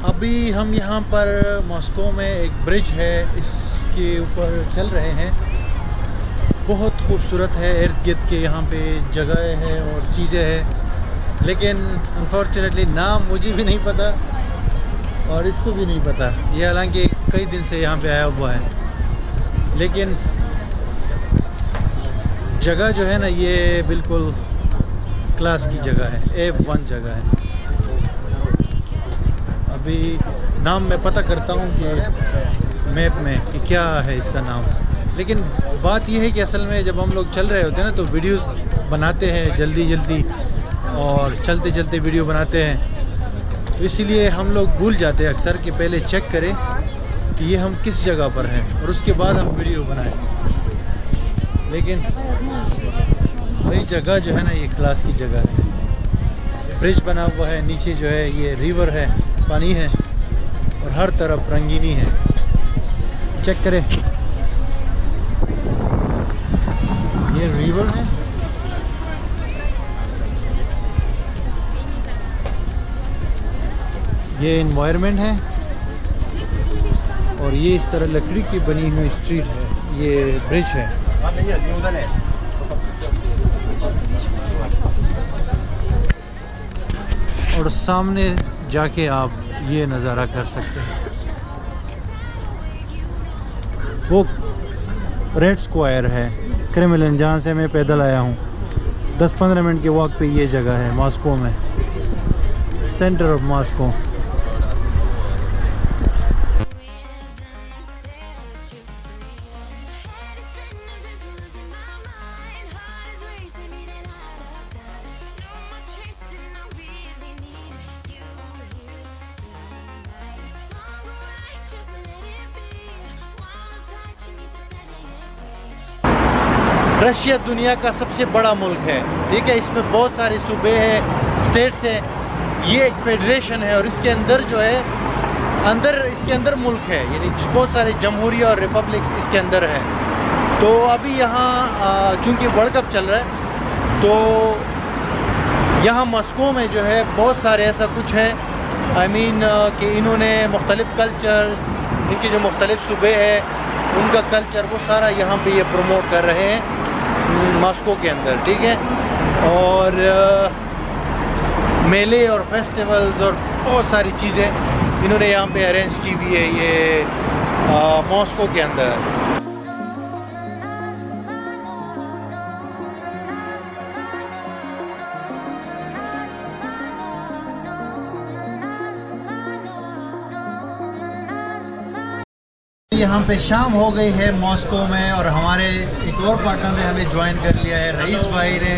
अभी हम यहाँ पर मॉस्को में एक ब्रिज है, इसके ऊपर चल रहे हैं। बहुत खूबसूरत है, इर्द गिर्द के यहाँ पे जगह है और चीज़ें हैं, लेकिन अनफॉर्चुनेटली नाम मुझे भी नहीं पता और इसको भी नहीं पता। ये हालांकि कई दिन से यहाँ पे आया हुआ है, लेकिन जगह जो है ना ये बिल्कुल क्लास की जगह है, F1 जगह है। अभी नाम मैं पता करता हूँ कि मैप में कि क्या है इसका नाम। लेकिन बात यह है कि असल में जब हम लोग चल रहे होते हैं ना तो वीडियो बनाते हैं जल्दी जल्दी और चलते चलते वीडियो बनाते हैं, तो इसीलिए हम लोग भूल जाते हैं अक्सर कि पहले चेक करें कि ये हम किस जगह पर हैं और उसके बाद हम वीडियो बनाएं। लेकिन वही जगह जो है ना ये क्लास की जगह है। ब्रिज बना हुआ है, नीचे जो है ये रिवर है, पानी है और हर तरफ रंगीनी है। चेक करें, ये रिवर है, ये एनवायरनमेंट है और ये इस तरह लकड़ी की बनी हुई स्ट्रीट है, ये ब्रिज है। और सामने जाके आप ये नज़ारा कर सकते हैं। वो रेड स्क्वायर है क्रेमलिन, जहाँ से मैं पैदल आया हूँ। 10-15 मिनट के वॉक पे ये जगह है मॉस्को में, सेंटर ऑफ मॉस्को। रशिया दुनिया का सबसे बड़ा मुल्क है, ठीक है। इसमें बहुत सारे सूबे हैं, स्टेट्स हैं। ये एक फेडरेशन है और इसके अंदर जो है इसके अंदर मुल्क है, यानी बहुत सारे जमहूरिया और रिपब्लिक्स इसके अंदर है। तो अभी यहाँ चूँकि वर्ल्ड कप चल रहा है तो यहाँ मॉस्को में जो है बहुत सारे ऐसा कुछ है, कि इन्होंने मुख्तलिफ कल्चर्स, इनके जो मुख्तलिफ सूबे हैं उनका कल्चर वो सारा यहाँ पे ये प्रमोट कर रहे हैं मॉस्को के अंदर, ठीक है। और मेले और फेस्टिवल्स और बहुत सारी चीज़ें इन्होंने यहाँ पे अरेंज की हुई है ये मॉस्को के अंदर। यहाँ पे शाम हो गई है मॉस्को में और हमारे एक और पार्टनर ने हमें ज्वाइन कर लिया है, रईस भाई ने।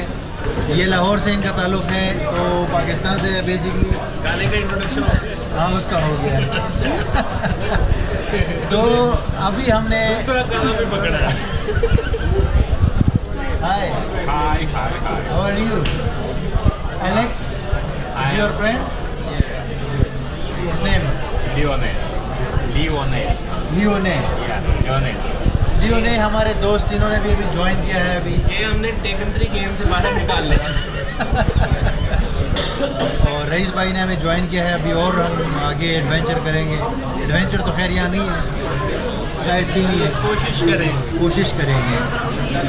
ये लाहौर से इनका ताल्लुक़ है, तो पाकिस्तान से बेसिकली गाने का इंट्रोडक्शन हो गया। हाँ, उसका हो गया। तो अभी हमने गाना भी पकड़ा है। Hi hi hi, how are you? Alex is your friend? His name Leone हमारे दोस्त, इन्होंने भी अभी ज्वाइन किया है। अभी ये हमने टेकन 3 गेम से बाहर निकाल लिया। और रईस भाई ने हमें ज्वाइन किया है अभी, और हम आगे एडवेंचर करेंगे। एडवेंचर तो खैर यहाँ नहीं है, शायद सीन ही है, कोशिश करेंगे।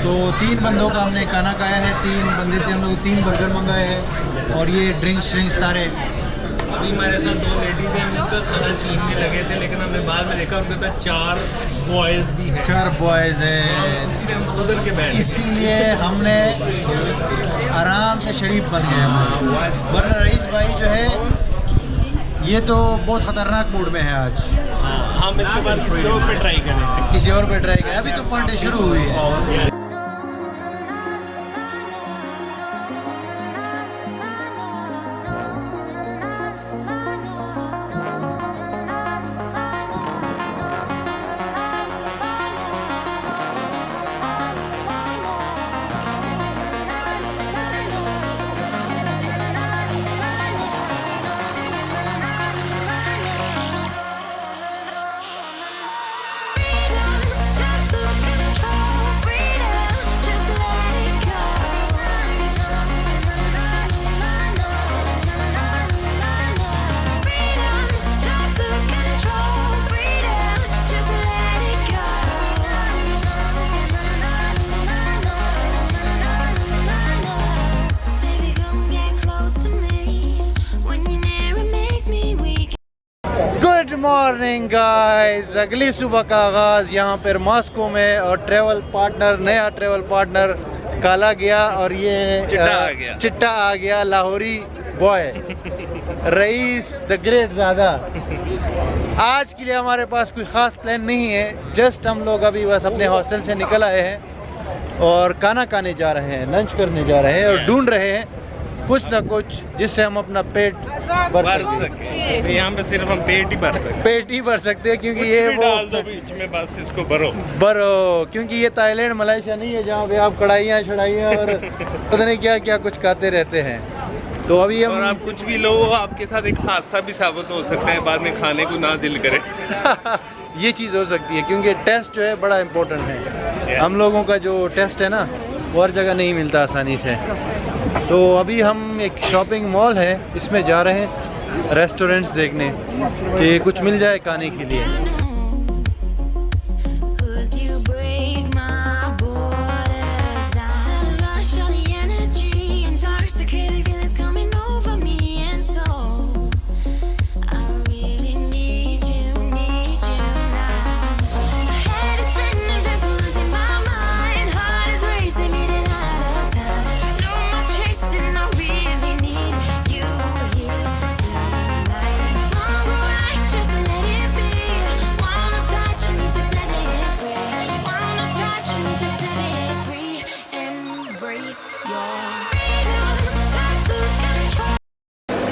तो 3 बंदों का हमने खाना खाया है, 3 बंदे थे हम लोग, 3 बर्गर मंगाए हैं और ये ड्रिंक्स सारे। अभी हमारे साथ 2 लेडीज हैं, उनका खाना छीनने लगे थे, लेकिन हमने बाद में देखा उनके साथ 4 बॉयज़ भी हैं। 4 बॉयज़ हैं, इसीलिए हम सुधर के बैठे, इसीलिए हमने आराम से शरीफ बन गए हम। वरना रईस भाई जो है ये तो बहुत ख़तरनाक मूड में है आज। हम इसके बाद किसी और पे ट्राई करेंगे। किसी और पे ट्राई करें, अभी तो पर डे शुरू हुई है। गुड मॉर्निंग गाइस, अगली सुबह का आगाज़ यहाँ पर मॉस्को में, और ट्रैवल पार्टनर, नया ट्रैवल पार्टनर काला गया और ये चिट्टा आ गया Lahori boy Rais the great ज़्यादा। आज के लिए हमारे पास कोई ख़ास प्लान नहीं है, जस्ट हम लोग अभी बस अपने हॉस्टल से निकल आए हैं और खाना खाने जा रहे हैं, लंच करने जा रहे हैं और ढूंढ रहे हैं कुछ ना कुछ जिससे हम अपना पेट भर सकें। यहाँ पे सिर्फ हम पेट ही भर सकते हैं क्योंकि ये वो डाल दो बीच में, बस इसको भरो क्योंकि ये ताईलैंड मलेशिया नहीं है जहाँ पे आप कढ़ाइयाँ शढ़ाइयाँ और पता नहीं क्या क्या कुछ खाते रहते हैं। तो अभी हम, और आप कुछ भी लो, आपके साथ एक हादसा भी साबित हो सकता है, बाद में खाने को ना दिल करे। ये चीज़ हो सकती है क्योंकि टेस्ट जो है बड़ा इम्पोर्टेंट है। हम लोगों का जो टेस्ट है ना वो हर जगह नहीं मिलता आसानी से। तो अभी हम एक शॉपिंग मॉल है इसमें जा रहे हैं रेस्टोरेंट्स देखने कि कुछ मिल जाए खाने के लिए।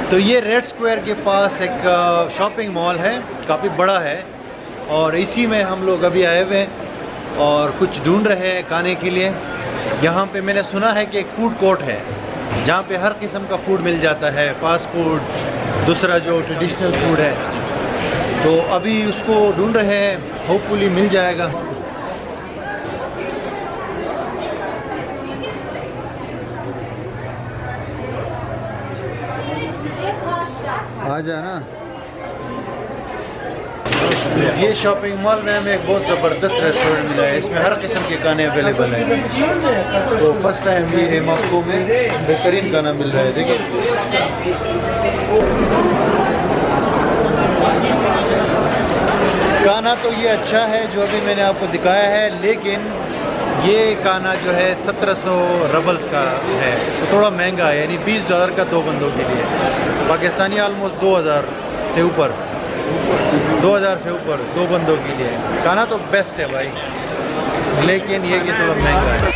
तो ये रेड स्क्वायर के पास एक शॉपिंग मॉल है, काफ़ी बड़ा है, और इसी में हम लोग अभी आए हुए हैं और कुछ ढूंढ रहे हैं खाने के लिए। यहाँ पे मैंने सुना है कि एक फूड कोर्ट है जहाँ पे हर किस्म का फूड मिल जाता है, फास्ट फूड, दूसरा जो ट्रेडिशनल फूड है। तो अभी उसको ढूंढ रहे हैं, होपफुली मिल जाएगा। आ जाना। ये शॉपिंग मॉल में हमें एक बहुत ज़बरदस्त रेस्टोरेंट मिला है, इसमें हर किस्म के खाने अवेलेबल हैं। तो फर्स्ट टाइम ये मॉस्को में बेहतरीन खाना मिल रहा है। देखिए खाना तो ये अच्छा है जो अभी मैंने आपको दिखाया है, लेकिन ये खाना जो है 1700 रबल्स का है, तो थोड़ा महंगा है, यानी $20 का 2 बंदों के लिए। पाकिस्तानी ऑलमोस्ट 2000 से ऊपर, 2000 से ऊपर 2 बंदों के लिए। खाना तो बेस्ट है भाई, लेकिन ये कि थोड़ा महंगा है।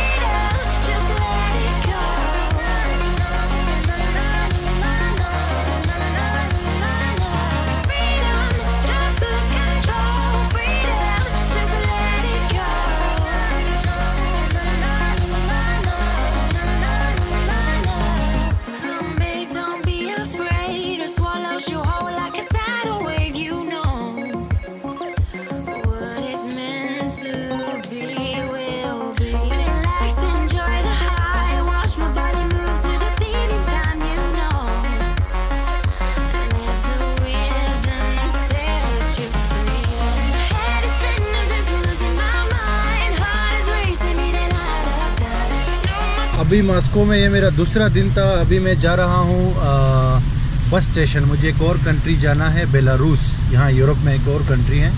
अभी मॉस्को में ये मेरा दूसरा दिन था। अभी मैं जा रहा हूँ बस स्टेशन। मुझे एक और कंट्री जाना है, बेलारूस। यहाँ यूरोप में एक और कंट्री है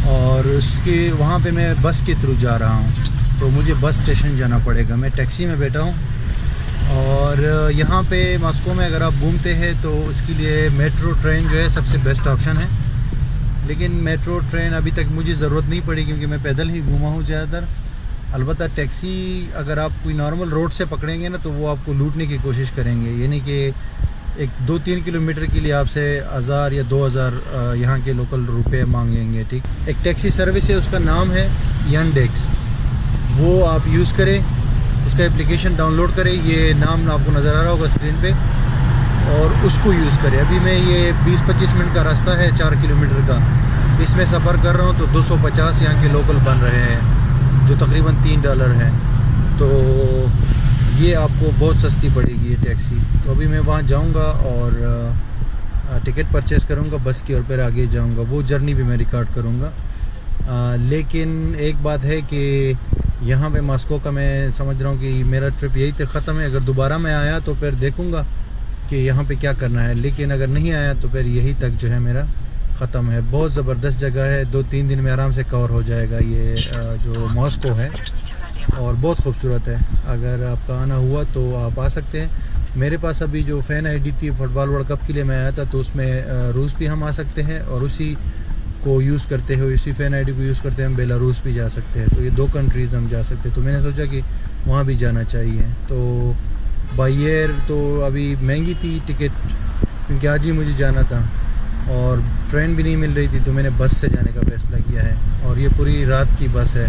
और उसके वहाँ पे मैं बस के थ्रू जा रहा हूँ, तो मुझे बस स्टेशन जाना पड़ेगा। मैं टैक्सी में बैठा हूँ और यहाँ पे मॉस्को में अगर आप घूमते हैं तो उसके लिए मेट्रो ट्रेन जो है सबसे बेस्ट ऑप्शन है। लेकिन मेट्रो ट्रेन अभी तक मुझे ज़रूरत नहीं पड़ी क्योंकि मैं पैदल ही घूमा हूँ ज़्यादातर। अलबत्ता टैक्सी अगर आप कोई नॉर्मल रोड से पकड़ेंगे ना तो वो आपको लूटने की कोशिश करेंगे, यानी कि एक 2-3 किलोमीटर के लिए आपसे 1000 या 2000 यहाँ के लोकल रुपए मांगेंगे। ठीक, एक टैक्सी सर्विस है, उसका नाम है यंडेक्स। वो आप यूज़ करें, उसका एप्लीकेशन डाउनलोड करें, ये नाम आपको नज़र आ रहा होगा स्क्रीन पे, और उसको यूज़ करें। अभी मैं ये 20-25 मिनट का रास्ता है 4 किलोमीटर का, इसमें सफ़र कर रहा हूँ तो 250 यहाँ के लोकल बन रहे हैं जो तकरीबन $3 है। तो ये आपको बहुत सस्ती पड़ेगी ये टैक्सी। तो अभी मैं वहाँ जाऊँगा और टिकट परचेज़ करूँगा बस की और फिर आगे जाऊँगा। वो जर्नी भी मैं रिकॉर्ड करूँगा। लेकिन एक बात है कि यहाँ पे मॉस्को का मैं समझ रहा हूँ कि मेरा ट्रिप यही तक ख़त्म है। अगर दोबारा मैं आया तो फिर देखूँगा कि यहाँ पे क्या करना है, लेकिन अगर नहीं आया तो फिर यही तक जो है मेरा ख़त्म है। बहुत ज़बरदस्त जगह है, 2-3 दिन में आराम से कवर हो जाएगा ये जो मॉस्को है, और बहुत खूबसूरत है। अगर आपका आना हुआ तो आप आ सकते हैं। मेरे पास अभी जो फ़ैन आईडी थी फुटबॉल वर्ल्ड कप के लिए मैं आया था, तो उसमें रूस भी हम आ सकते हैं, और उसी को यूज़ करते हुए, इसी फ़ैन आईडी को यूज़ करते हैं हम बेलारूस भी जा सकते हैं। तो ये 2 कंट्रीज़ हम जा सकते हैं। तो मैंने सोचा कि वहाँ भी जाना चाहिए। तो बाय एयर तो अभी महंगी थी टिकट, क्योंकि आज ही मुझे जाना था और ट्रेन भी नहीं मिल रही थी, तो मैंने बस से जाने का फ़ैसला किया है। और ये पूरी रात की बस है,